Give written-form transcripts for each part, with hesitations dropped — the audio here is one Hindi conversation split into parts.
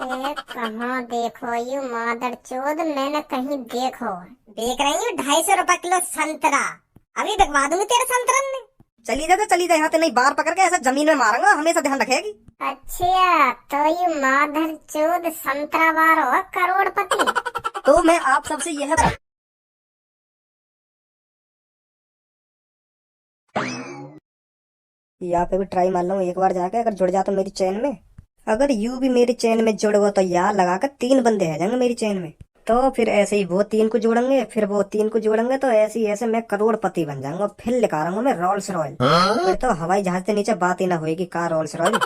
कहाँ देखो यू मादर चोद, मैंने कहीं देखो। देख रही हूँ 250 रुपए किलो संतरा। अभी बिकवा दूंगी तेरे संतरन में। चली जा यहाँ से, नहीं बाहर पकड़ के ऐसा जमीन में मारूंगा, हमेशा ध्यान रखेगी। अच्छा तो यू मादर चोद संतरा बार हो करोड़पति। तो मैं आप सबसे यह यहाँ पे भी ट्राई मार लूँ एक बार जाके, अगर जुड़ जाता मेरी चैन में। अगर यू भी मेरी चैन में जुड़ गो तो यार लगाकर 3 बंदे आ जाएंगे मेरी चैन में। तो फिर ऐसे ही वो 3 को जोड़ेंगे, फिर वो 3 को जोड़ेंगे, तो ऐसे ही ऐसे मैं करोड़पति बन जाऊंगा। फिर लेकर आऊंगा मैं रोल्स रॉयल। फिर तो हवाई जहाज से नीचे बात ही ना होगी, car Rolls Royal.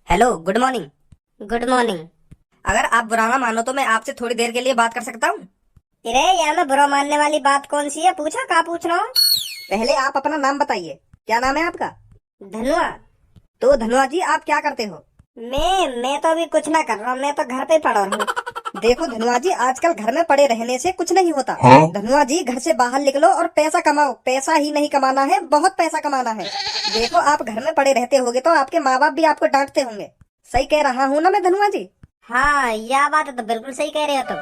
Hello, good morning. Good morning. अगर आप बुरा ना मानो तो मैं आपसे थोड़ी देर के लिए बात कर सकता हूँ? अरे यहाँ में बुरा मानने वाली बात कौन सी है? पूछो, क्या पूछ रहा हूँ। पहले आप अपना नाम बताइए, क्या नाम है आपका? धनुआ। तो धनुआ जी, आप क्या करते हो? मैं तो अभी कुछ ना कर रहा हूँ, मैं तो घर पे पड़ा हूँ। देखो धनुआ जी, आजकल घर में पड़े रहने से कुछ नहीं होता। धनुआ जी, घर से बाहर निकलो और पैसा कमाओ। पैसा ही नहीं कमाना है, बहुत पैसा कमाना है। देखो आप घर में पड़े रहते होगे तो आपके माँ बाप भी आपको डांटते होंगे। सही कह रहा हूँ ना मैं धनुआ जी? हाँ, यह बात तो बिल्कुल सही कह रहे हो तुम।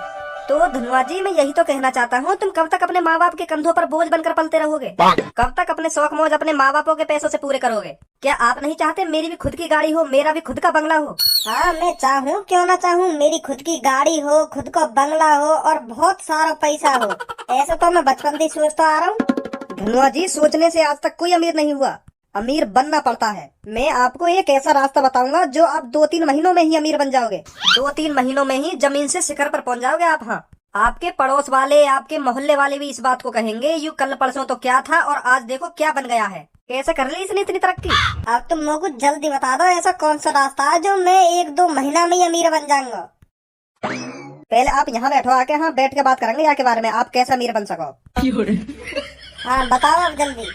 तो धनुआ जी, मैं यही तो कहना चाहता हूँ, तुम कब तक अपने माँ बाप के कंधों पर बोझ बनकर पलते रहोगे? कब तक अपने शौक मौज अपने माँ बापों के पैसों से पूरे करोगे? क्या आप नहीं चाहते मेरी भी खुद की गाड़ी हो, मेरा भी खुद का बंगला हो? हाँ, मैं चाहूँ, क्यों ना चाहूँ, मेरी खुद की गाड़ी हो, खुद का बंगला हो और बहुत सारा पैसा हो। ऐसा तो मैं बचपन से सोचता आ रहा हूँ। धनुआ जी, सोचने से आज तक कोई अमीर नहीं हुआ, अमीर बनना पड़ता है। मैं आपको एक ऐसा रास्ता बताऊंगा जो आप 2-3 महीनों में ही अमीर बन जाओगे। 2-3 महीनों में ही जमीन से शिखर पर पहुंच जाओगे आप। हाँ, आपके पड़ोस वाले, आपके मोहल्ले वाले भी इस बात को कहेंगे, यू कल परसों तो क्या था और आज देखो क्या बन गया है। कैसे कर ली इसने इतनी तरक्की? अब तुम लोग को जल्दी बता दो, ऐसा कौन सा रास्ता है जो मैं 1-2 महीना में ही अमीर बन जाऊंगा। पहले आप यहाँ बैठो आके, हाँ बैठ के बात करेंगे यहाँ के बारे में, आप कैसे अमीर बन सको। हाँ बताओ अब जल्दी।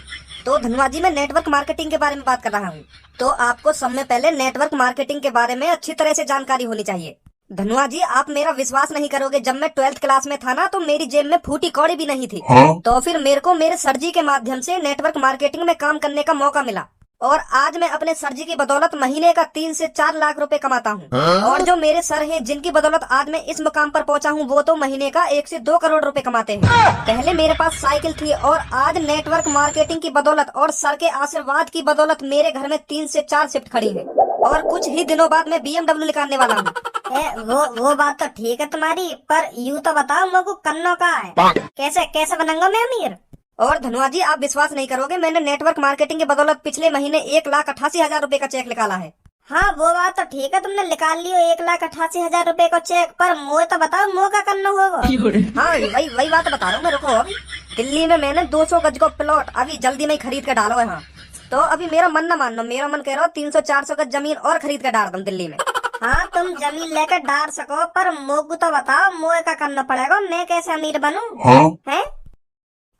तो धनुआ जी, मैं नेटवर्क मार्केटिंग के बारे में बात कर रहा हूँ। तो आपको सब में पहले नेटवर्क मार्केटिंग के बारे में अच्छी तरह से जानकारी होनी चाहिए। धनुआ जी, आप मेरा विश्वास नहीं करोगे, जब मैं 12th क्लास में था ना, तो मेरी जेब में फूटी कौड़ी भी नहीं थी। तो फिर मेरे को मेरे सर जी के माध्यम से नेटवर्क मार्केटिंग में काम करने का मौका मिला और आज मैं अपने सर जी की बदौलत महीने का 3 से 4 लाख रुपए कमाता हूँ। और जो मेरे सर हैं, जिनकी बदौलत आज मैं इस मुकाम पर पहुँचा हूँ, वो तो महीने का 1 से 2 करोड़ रुपए कमाते हैं। पहले मेरे पास साइकिल थी और आज नेटवर्क मार्केटिंग की बदौलत और सर के आशीर्वाद की बदौलत मेरे घर में 3 से 4 शिफ्ट खड़ी है और कुछ ही दिनों बाद मैं BMW निकालने वाला हूँ। वो बात तो ठीक है तुम्हारी, पर यूँ तो बताओ मेरे को करना क्या है? कैसे बनूंगा मैं अमीर? और धनुआ जी, आप विश्वास नहीं करोगे, मैंने नेटवर्क मार्केटिंग की बदौलत पिछले महीने 1,88,000 रुपए का चेक निकाला है। हाँ वो बात तो ठीक है, तुमने निकाल लियो 1,88,000 रुपए का चेक, पर मुझे तो बताओ मुझे क्या करना होगा? हाँ, वही बात बता रहा हूँ मैं। रुको, अभी दिल्ली में मैंने 200 गज का प्लॉट अभी जल्दी में खरीद कर डालो है। हाँ, तो अभी मेरा मन न मानो, मेरा मन कह रहा हूँ 300-400 गज जमीन और खरीद कर डाल दूं दिल्ली में। हाँ, तुम जमीन लेकर डाल सको, पर मोगू तो बताओ मुझे क्या करना पड़ेगा, मैं कैसे अमीर बनूं? है?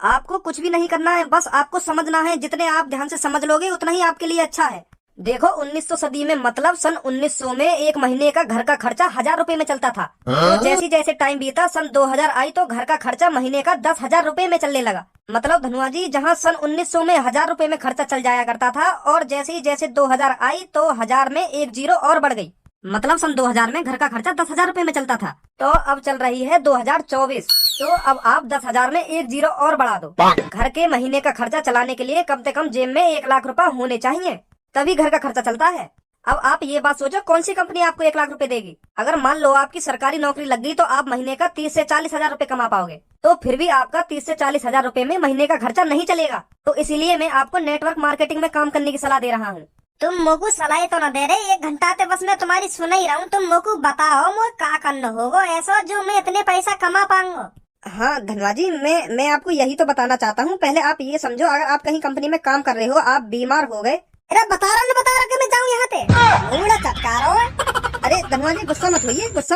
आपको कुछ भी नहीं करना है, बस आपको समझना है। जितने आप ध्यान से समझ लोगे उतना ही आपके लिए अच्छा है। देखो 1900 सदी में, मतलब सन 1900 में एक महीने का घर का खर्चा 1000 रुपए में चलता था। तो जैसे जैसे टाइम बीता, सन 2000 आई तो घर का खर्चा महीने का 10,000 रुपए में चलने लगा। मतलब धनुआ जी, जहाँ सन 1900 में 1000 रुपए में खर्चा चल जाया करता था और जैसे जैसे 2000 आई तो 1000 में 1 जीरो और बढ़ गई। मतलब सन 2000 में घर का खर्चा 10,000 रुपए में चलता था। तो अब चल रही है 2024, तो अब आप 10,000 में 1 जीरो और बढ़ा दो। घर के महीने का खर्चा चलाने के लिए कम से कम जेब में 1 लाख रुपए होने चाहिए, तभी घर का खर्चा चलता है। अब आप ये बात सोचो, कौन सी कंपनी आपको 1 लाख रुपए देगी? अगर मान लो आपकी सरकारी नौकरी लग गई तो आप महीने का 30 से 40 हजार रुपए कमा पाओगे। तो फिर भी आपका 30 से 40 हजार रुपए में महीने का खर्चा नहीं चलेगा। तो इसीलिए मैं आपको नेटवर्क मार्केटिंग में काम करने की सलाह दे रहा हूँ। तुम मोको सलाह तो न दे रहे, 1 घंटा ते बस मैं तुम्हारी सुन ही रहा हूँ। तुम मोको बताओ मुझे क्या करना होगा ऐसा जो मैं इतने पैसा कमा पाऊंगा। हाँ धनवा जी, मैं आपको यही तो बताना चाहता हूँ। पहले आप ये समझो, अगर आप कहीं कंपनी में काम कर रहे हो, आप बीमार हो गए। अरे बता रहा कि मैं जाऊँ यहाँ पे? मुड़ा चटका रहा हूँ। अरे धनवा जी, गुस्सा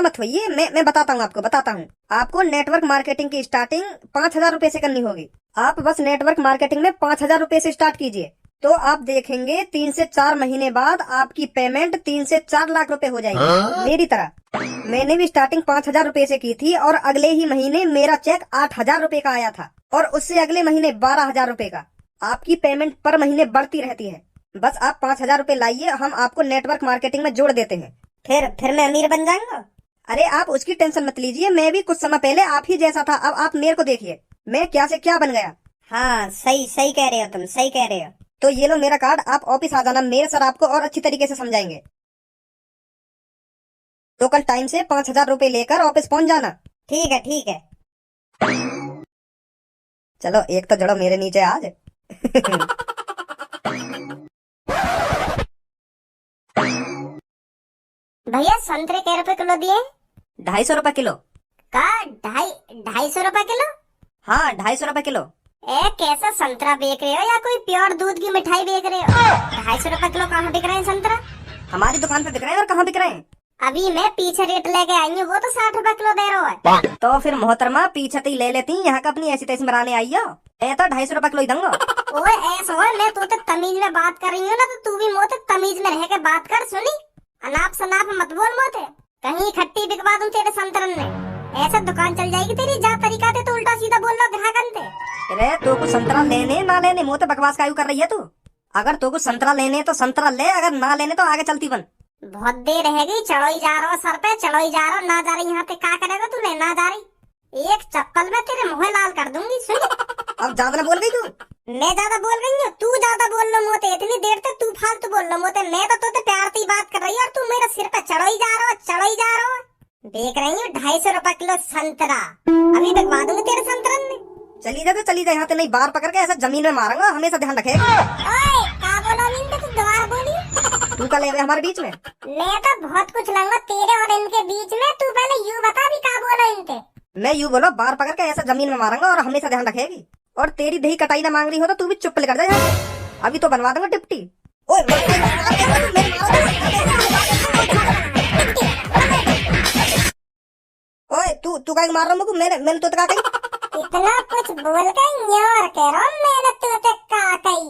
मत होइए, मैं बताता हूँ आपको नेटवर्क मार्केटिंग की स्टार्टिंग 5,000 रुपए से करनी होगी। आप बस नेटवर्क मार्केटिंग में 5,000 रुपए से स्टार्ट कीजिए, तो आप देखेंगे 3 से 4 महीने बाद आपकी पेमेंट 3 से 4 लाख रुपए हो जाएगी। मेरी तरह मैंने भी स्टार्टिंग 5,000 रुपए से की थी और अगले ही महीने मेरा चेक 8,000 रुपए का आया था और उससे अगले महीने 12,000 रुपए का। आपकी पेमेंट पर महीने बढ़ती रहती है। बस आप 5,000 रुपए लाइए, हम आपको नेटवर्क मार्केटिंग में जोड़ देते हैं। फिर मैं अमीर बन जाऊंगा। अरे आप उसकी टेंशन मत लीजिए, मैं भी कुछ समय पहले आप ही जैसा था, अब आप मेरे को देखिए, मैं क्या से क्या बन गया। हाँ सही सही कह रहे हो तुम, सही कह रहे हो। तो ये लो मेरा कार्ड, आप ऑफिस आ जाना, मेरे सर आपको और अच्छी तरीके से समझाएंगे। तो कल टाइम से 5,000 रुपए लेकर ऑफिस पहुंच जाना। ठीक है ठीक है। चलो एक तो जड़ो मेरे नीचे आज। भैया संतरे कै रुपए किलो दिए? 250 रुपए किलो। का 250 रुपए किलो? हाँ 250 रुपए किलो। कैसा संतरा बेच रहे हो या कोई प्योर दूध की मिठाई बेच रहे हो? 250 रुपए किलो कहाँ बिक रहे हैं संतरा? हमारी दुकान पे बिक रहे हैं, और कहाँ बिक रहे हैं? अभी मैं पीछे रेट लेके आई हूँ, वो तो 60 रुपए किलो दे रहा है। तो फिर मोहतरमा पीछे ही ले लेती, यहाँ का अपनी ऐसी तैसी मराने आई हो। मैं तो 250 रुपए किलो ही दूंगा। ओए ऐसा हो, मैं तो तमीज में बात कर रही हूँ ना, तो तू भी मोते तमीज में रह के बात कर। सुनी, अनाप शनाप मत बोल मोते, कहीं खट्टी बिकवा दूं तेरे संतरन में। ऐसा दुकान चल जाएगी तेरी, जा तरीका थे तो उल्टा सीधा बोल रहा ग्राहकन ते। अरे तो कुछ संतरा लेने ना लेने, मुँह तो बकवास कायू कर रही है तू। अगर तो कुछ संतरा लेने तो संतरा ले, अगर ना लेने तो आगे चलती बन। बहुत देर रहेगी, चढ़ो ही जा रहा हो सर पे, चढ़ो ही जा रहा हो, ना जा रही यहाँ पे क्या करेगा तूने? ना जा रही, एक चप्पल में तेरे मुँह लाल कर दूंगी। सुन अब ज्यादा ना बोल गई तू। मैं ज्यादा बोल रही हूँ? तू ज्यादा बोल लो मोते, इतनी देर तक तू फालतू बोल लो मोते। मैं तो तोते प्यार से बात कर रही हूँ और तू मेरे सिर पे चढ़ो ही जा रहा हो, चढ़ो ही जा रहा हो। देख रही हूँ 250 रुपए किलो संतरा, अभी बिकवा दूंगी तेरे संतरन में। चली जा तो चली जा, यहाँ तो नहीं बार पकड़ के ऐसा जमीन में मारूंगा, हमेशा ध्यान रखेगा। ओए क्या बोला मिनट, तू दोबारा बोली। तू का ले रहे हमारे बीच में? मैं तो बहुत कुछ लाऊंगा तेरे और इनके बीच में, तू पहले यूँ बता भी क्या बोला इनके। मैं यूँ बोलो, बार पकड़ के ऐसा जमीन में मारूंगा और हमेशा ध्यान रखेगी। और तेरी दही कटाई ना मांग रही हो तो तू भी चुप कर जा यहाँ से। अभी तो बनवा दूंगा डिप्टी। ओए तू काहे मार रहा मुझको? मैंने तो का कही? इतना कुछ बोल के न्योर कह रहा हूँ, मैंने तुझे का कही?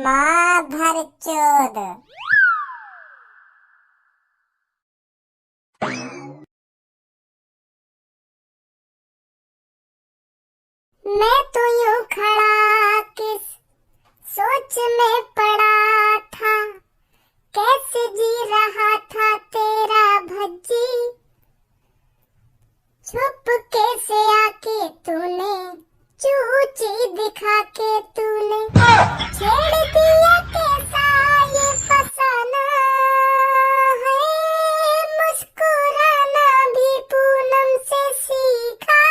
माँ भर चोद। मैं तो यूं खड़ा किस सोच में पड़ा था, कैसे जी रहा था तेरा भज्जी, छुप के से आके तूने चूची दिखा के तूने छेड़ दिया, कैसा ये फसाना है, मुस्कुराना भी पूनम से सीखा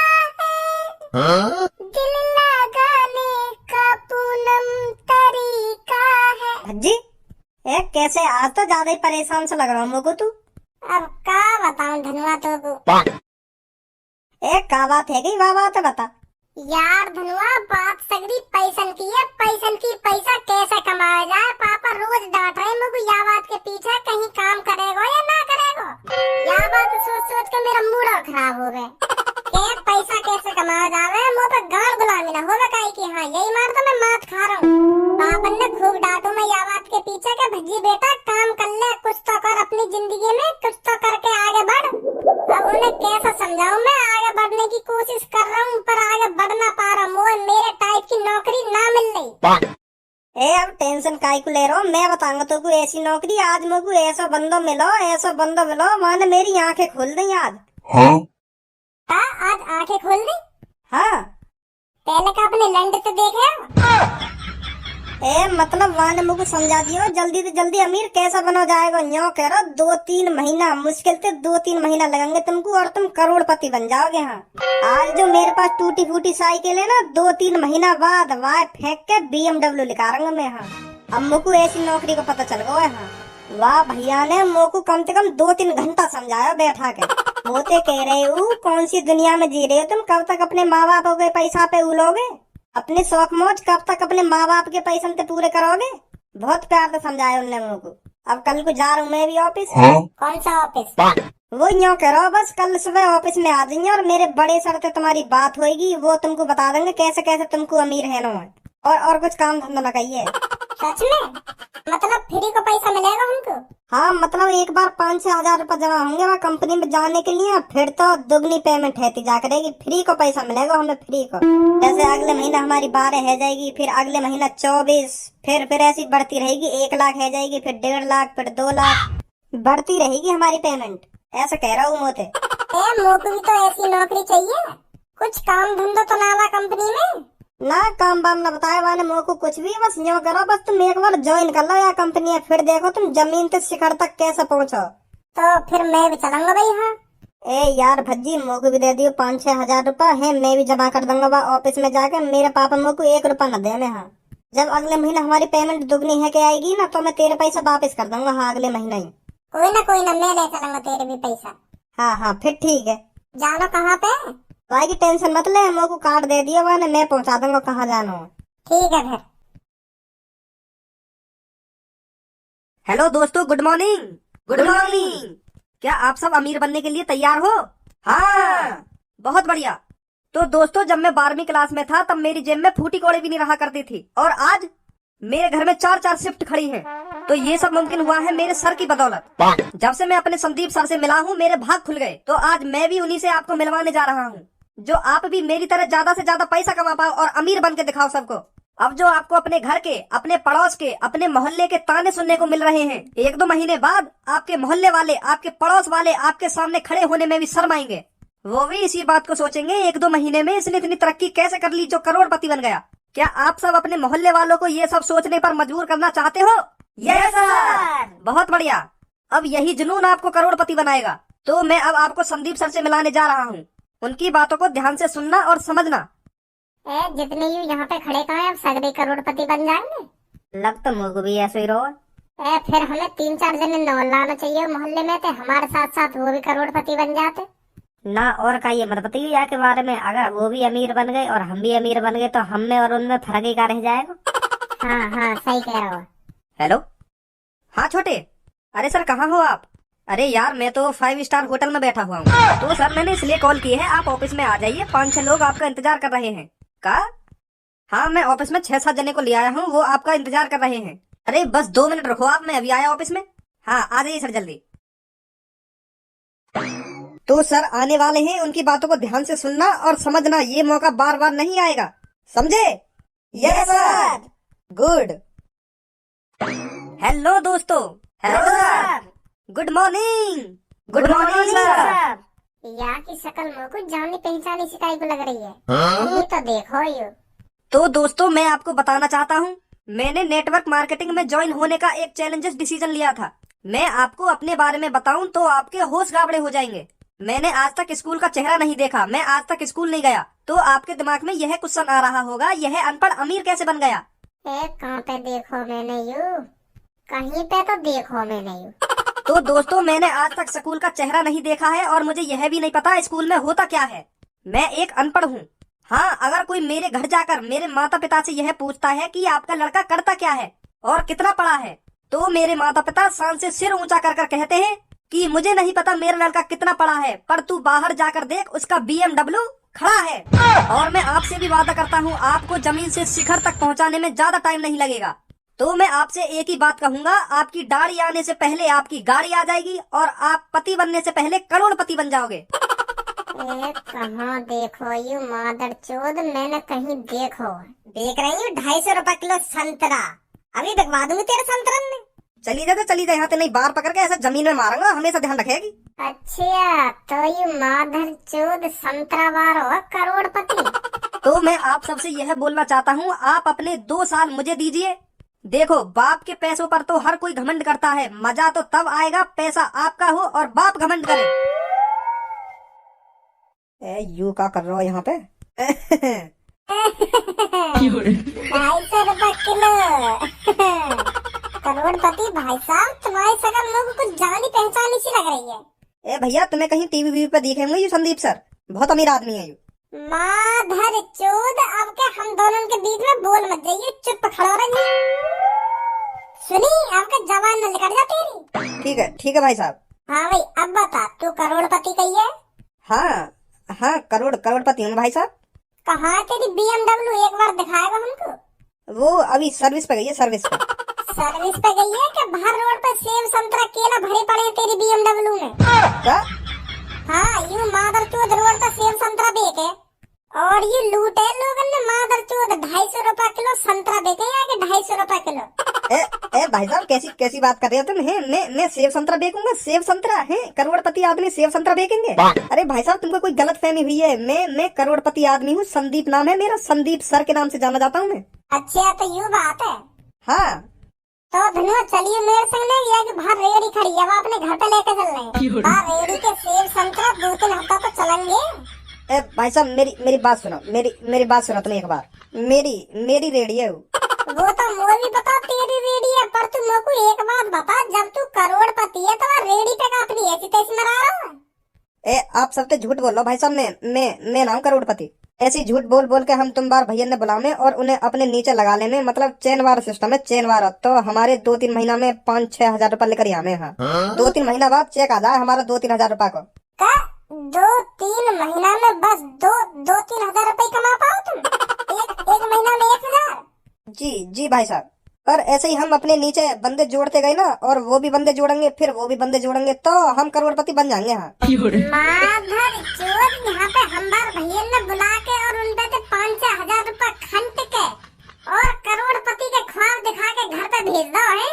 है, दिल लगाने का पूनम तरीका है। भज्जी कैसे, आज तो ज्यादा ही परेशान सा लग रहा हूँ मुझको तू। अब क्या बताऊं धनुआ तो एक का बात है, वाह बात है, बता यार धनुआ। बात सगरी पैसन की है, पैसन की। पैसा कैसे कमाया जाए, पापा रोज डांट रहे मुझे या बात के पीछे, कहीं काम करेगा या ना करेगा। या बात सोच सोच के मेरा मूड खराब हो गया। पैसा कैसे कमाया जावे, मुँह पे गाड़ गुलामी ना होवे काहे की। हाँ यही मार तो मैं मात खा रहा हूँ। पापन ने खूब डांटू मैं या बात के पीछे के, भज्जी बेटा काम कर ले, कुछ तो कर अपनी जिंदगी में, कुछ तो करके आगे बढ़। अब उन्हें कैसा समझाऊं, मैं आगे बढ़ने की कोशिश कर रहा हूँ पर आगे बढ़ ना पा रहा हूँ, मेरे टाइप की नौकरी ना मिल रही। अब टेंशन काहे को ले रहा हूँ, मैं बताऊंगा तो कोई ऐसी नौकरी। आज मुझको ऐसा बंदो मिलो, ऐसा बंदो मिलो, मैंने मेरी आंखें खोल दी आज। हाँ आज आंखें खोल दी। हाँ पहले का अपने लंड से देखे। मतलब वहाँ ने मुझको समझा दियो, जल्दी से जल्दी अमीर कैसा बना जाएगा। यूँ कह रहा 2-3 महीना, मुश्किल से 2-3 महीना लगेंगे तुमको और तुम करोड़पति बन जाओगे। हाँ आज जो मेरे पास टूटी फूटी साइकिल है ना, 2-3 महीना बाद वह फेंक के BMW निकालूंगा मैं। हाँ अब मुझको ऐसी नौकरी का पता चल गया है। हाँ वाह भैया ने मुझको कम से कम 2-3 घंटा समझाया बैठा के। मोते कह रहे हो कौन सी दुनिया में जी रहे हो तुम, कब तक अपने माँ बाप के पैसा पे उलोगे, अपने शौक मौज कब तक अपने माँ बाप के पैसे पे पूरे करोगे। बहुत प्यार से समझाया उनने मुझको। अब कल को जा रहा हूँ मैं भी ऑफिस। कौन सा ऑफिस? वो यूँ करो बस कल सुबह ऑफिस में आ जाइए और मेरे बड़े सर से तुम्हारी बात होगी, वो तुमको बता देंगे कैसे कैसे तुमको अमीर है ना। और कुछ काम धंधा न कहिए। सच में? मतलब फ्री को पैसा मिलेगा हमको? हाँ, मतलब एक बार 5-6 हजार रुपए जमा होंगे वहाँ कंपनी में जाने के लिए, फिर तो दुगनी पेमेंट है जा करेगी। फ्री को पैसा मिलेगा हमें, फ्री को। जैसे अगले महीना हमारी 12 है जाएगी, फिर अगले महीना 24, फिर ऐसी बढ़ती रहेगी। 1 लाख है जाएगी, फिर 1.5 लाख, फिर 2 लाख, बढ़ती रहेगी हमारी पेमेंट। ऐसा कह रहा हूँ मोते। मोको भी तो ऐसी नौकरी चाहिए। कुछ काम धंधो तो ना कंपनी में? ना काम वाम ना बताए वाले मोको कुछ भी, बस यूँ करो, बस तुम एक बार ज्वाइन कर लो यार कंपनी है, फिर देखो तुम जमीन से शिखर तक कैसे पहुँचो। तो फिर मैं भी चलूंगा भाई। हाँ ए यार भज्जी, मोको भी दे दियो 5-6 हजार रुपए है, मैं भी जमा कर दूंगा वहाँ ऑफिस में जाके। मेरे पापा मोको 1 रुपया न दे में। हाँ, जब अगले महीने हमारी पेमेंट दुगनी है के आएगी ना, तो मैं तेरे पैसे वापस कर दूंगा। हाँ, अगले महीने ही। कोई ना मैं ले चलूंगा तेरे भी पैसा। हाँ, फिर ठीक है। जानो कहाँ पे? भाई की टेंशन मत ले, मोको कार्ड दे दियो वहाँ, मैं पहुँचा दूंगा कहाँ जाना हो। ठीक है फिर। हेलो दोस्तों, गुड मॉर्निंग। Good morning. क्या आप सब अमीर बनने के लिए तैयार हो? हाँ, बहुत बढ़िया। तो दोस्तों, जब मैं 12वीं क्लास में था तब मेरी जेब में फूटी कौड़ी भी नहीं रहा करती थी, और आज मेरे घर में 4-4 शिफ्ट खड़ी हैं। तो ये सब मुमकिन हुआ है मेरे सर की बदौलत। जब से मैं अपने संदीप सर से मिला हूँ, मेरे भाग खुल गए। तो आज मैं भी उन्हीं से आपको मिलवाने जा रहा हूँ, जो आप भी मेरी तरह ज्यादा से ज्यादा पैसा कमा पाओ और अमीर बन के दिखाओ सबको। अब जो आपको अपने घर के, अपने पड़ोस के, अपने मोहल्ले के ताने सुनने को मिल रहे हैं, 1-2 महीने बाद आपके मोहल्ले वाले, आपके पड़ोस वाले आपके सामने खड़े होने में भी शर्माएंगे। वो भी इसी बात को सोचेंगे, 1-2 महीने में इसने इतनी तरक्की कैसे कर ली जो करोड़पति बन गया। क्या आप सब अपने मोहल्ले वालों को ये सब सोचने पर मजबूर करना चाहते हो? Yes sir. बहुत बढ़िया। अब यही जुनून आपको करोड़पति बनाएगा। तो मैं अब आपको संदीप सर से मिलाने जा रहा हूँ। उनकी बातों को ध्यान से सुनना और समझना। जितने यू यहाँ पे खड़े कहाँ हैं, अब सगरे करोड़पति बन जाएंगे। लग तो मुझको भी ऐसे ही रहो। फिर हमें 3-4 जने नौल लाना चाहिए मोहल्ले में, थे हमारे साथ साथ वो भी करोड़पति बन जाते ना। और का ये मत बताइए यहाँ के बारे में, अगर वो भी अमीर बन गए और हम भी अमीर बन गए तो हम में और उनमें फर्क ही क्या रह जाएगा। हाँ सही कह रहा हो। हेलो। हाँ छोटे। अरे सर, कहाँ हो आप? अरे यार, मैं तो 5 स्टार होटल में बैठा हुआ हूँ। तो सर, मैंने इसलिए कॉल की है, आप ऑफिस में आ जाइए। 5-6 लोग आपका इंतजार कर रहे हैं। का? हाँ, मैं ऑफिस में 6-7 जने को ले आया हूँ, वो आपका इंतजार कर रहे हैं। अरे बस 2 मिनट रुको आप, मैं अभी आया ऑफिस में। हाँ, आ जाइए सर जल्दी। तो सर आने वाले हैं, उनकी बातों को ध्यान से सुनना और समझना। ये मौका बार बार नहीं आएगा, समझे? Yes sir. गुड। हेलो दोस्तों। Hello sir. Good morning. Good morning sir. यहाँ की शक्ल मुझको जानी पहचानी सिकाई को लग रही है। ये तो देखो यू। तो दोस्तों, मैं आपको बताना चाहता हूँ, मैंने नेटवर्क मार्केटिंग में ज्वाइन होने का एक चैलेंजेस डिसीजन लिया था। मैं आपको अपने बारे में बताऊं तो आपके होश गाबड़े हो जाएंगे। मैंने आज तक स्कूल का चेहरा नहीं देखा, मैं आज तक स्कूल नहीं गया। तो आपके दिमाग में यह क्वेश्चन आ रहा होगा, यह अनपढ़ अमीर कैसे बन गया? कहाँ पे देखो मैंने यू, कहीं पे तो देखो मैंने यू। तो दोस्तों, मैंने आज तक स्कूल का चेहरा नहीं देखा है और मुझे यह भी नहीं पता स्कूल में होता क्या है। मैं एक अनपढ़ हूँ। हाँ, अगर कोई मेरे घर जाकर मेरे माता पिता से यह पूछता है कि आपका लड़का करता क्या है और कितना पढ़ा है, तो मेरे माता पिता शान से सिर ऊंचा कर कहते हैं कि मुझे नहीं पता मेरा लड़का कितना पढ़ा है, पर तू बाहर जाकर देख, उसका BMW खड़ा है। और मैं आपसे भी वादा करता हूँ, आपको जमीन से शिखर तक पहुँचाने में ज्यादा टाइम नहीं लगेगा। तो मैं आपसे एक ही बात कहूंगा, आपकी दाढ़ी आने से पहले आपकी गाड़ी आ जाएगी और आप पति बनने से पहले करोड़पति बन जाओगे। कहाँ देखो यू मादर चोद, मैंने कहीं देखो। देख रही हूँ 250 रुपए किलो संतरा, अभी बिकवा दूंगी तेरे संतरन में। चली जा यहाँ, नहीं बाहर पकड़ के ऐसा जमीन में मारूंगा, हमेशा ध्यान रखेगी। अच्छा, तो यू मादर चोद संतरा वार हो करोड़पति। तो मैं आप सबसे यह बोलना चाहता हूँ, आप अपने 2 साल मुझे दीजिए। देखो, बाप के पैसों पर तो हर कोई घमंड करता है, मजा तो तब आएगा पैसा आपका हो और बाप घमंड करे। यू क्या कर रहे हो यहाँ पे? 250 रुपए किलो करोड़पति। भाई साहब, तुम्हारी शक्ल लोगों को जानी पहचानी सी लग रही है। ए भैया, तुम्हें कहीं टीवी वीवी पे देखे होंगे, ये संदीप सर बहुत अमीर आदमी है। माधर चोद, अब के हम दोनों के बीच में बोल मत जाइए, चुप खड़ा रहिए। सुनी, आपका जवान न निकल जा तेरी। ठीक है भाई साहब। हाँ भाई, अब बता, तू करोड़पति कही है? हाँ, करोड़पति हूँ भाई साहब। कहाँ तेरी BMW, एक बार दिखाएगा हमको? वो अभी सर्विस पे गई है, सर्विस पे। सर्विस पे गई है कि बाहर रोड पे सेब संतरा केला भरे पड़े हैं तेरी BMW में? क्या? हाँ, यूं मादरचोद रोड पे सेब संतरा बेचे और ये लूटे लोगों ने मादरचोद 250 रुपए किलो संतरा बेचे हैं कि 250 रुपए किलो। ए भाई साहब, कैसी बात कर रहे हो तुम? है मैं सेब संतरा बेचूंगा? सेब संतरा है? करोड़पति आदमी सेब संतरा बेचेंगे? अरे भाई साहब, तुमको कोई गलत फहमी हुई है। मैं करोड़पति आदमी हूँ। संदीप नाम है मेरा, संदीप सर के नाम से जाना जाता हूँ मैं। अच्छा, तो यूं बात है। हाँ तो धनुआ चलिए मेरे संग नहीं, या कि बाहर रेड़ी खड़ी है, अब अपने घर पे लेके चल रहे हैं। बाहर रेड़ी के सेब संतरा 2-3 हफ्ता तो चलेंगे। ए भाई साहब, मेरी बात सुनो, मेरी बात सुनो तुम एक बार। मेरी रेडी है वो तो मुझे भी पता तेरी रेडी है, पर तू मेरे को एक बात बता, जब तू करोड़पति है तो रेडी पे का अपनी ऐसी तैसी मरा रहा है? ए आप सब तो झूठ बोल लो भाई साहब। मैं नाम करोड़पति। ऐसी झूठ बोल बोल के हम तुम बार भैया ने बुलाने और उन्हें अपने नीचे लगा लेने, मतलब चेन वार सिस्टम है, चेन वार। तो हमारे 2-3 महीना में 5-6 हजार रुपए लेकर आने। हाँ, 2-3 महीना बाद चेक आ जाए हमारा 2-3 हजार रुपए को। का 2-3 महीना में बस 2-3 हजार रुपए कमा पाओ तुम? एक महीना में 1,000? जी भाई साहब। पर ऐसे ही हम अपने नीचे बंदे जोड़ते गए ना, और वो भी बंदे जोड़ेंगे, फिर वो भी बंदे जोड़ेंगे, तो हम करोड़पति बन जाएंगे। हाँ माधर चोद, यहाँ पे हम बार भैया ने बुला के और उन पे 5-6 हजार रुपए खंड के और करोड़पति के ख्वाब दिखा के घर पे भेज दो है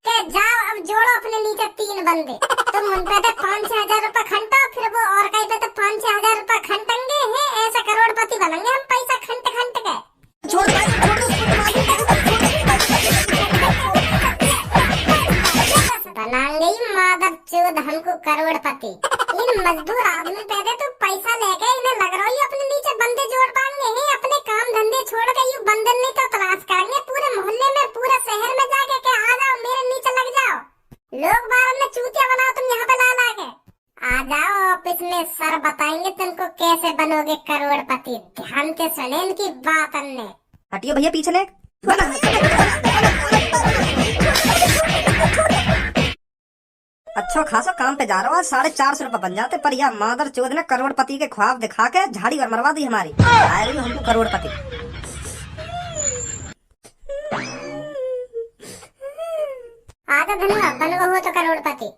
कि जाओ अब जोड़ो अपने नीचे 3 बंदे। तुम उन पे 5-6 हजार रुपए खंडो, फिर वो और कहीं पे 5-6 हजार रुपए खंडेंगे हैं, ऐसे करोड़पति बनेंगे हम पैसा खंड के। बना गई मादर चोद हमको करोड़पति। इन मजदूर आदमी पैदे तो पैसा लेके इन्हें लग रहा है अपने नीचे बंदे जोड़ पाएंगे हैं, अपने काम धंधे छोड़ के यू बंदर नहीं तो तलाश करेंगे पूरे मोहल्ले में, पूरे शहर में जाके के आ जाओ मेरे नीचे लग जाओ। लोग बाहर में चूतिया बनाओ तुम यहाँ पे ला के आ जाओ ऑफिस में, सर बताएंगे तुमको कैसे बनोगे करोड़पति। ध्यान से सुने इनकी बात। अन्य हटियो भैया पीछे ने। अच्छा खासा काम पे जा रहा हूँ, 450 रुपए बन जाते, पर यह मादर चोद ने करोड़पति के ख्वाब दिखा के झाड़ी और मरवा दी हमारी। आएगी हमको करोड़पति। आजा धनुआ, बनो हो तो करोड़पति।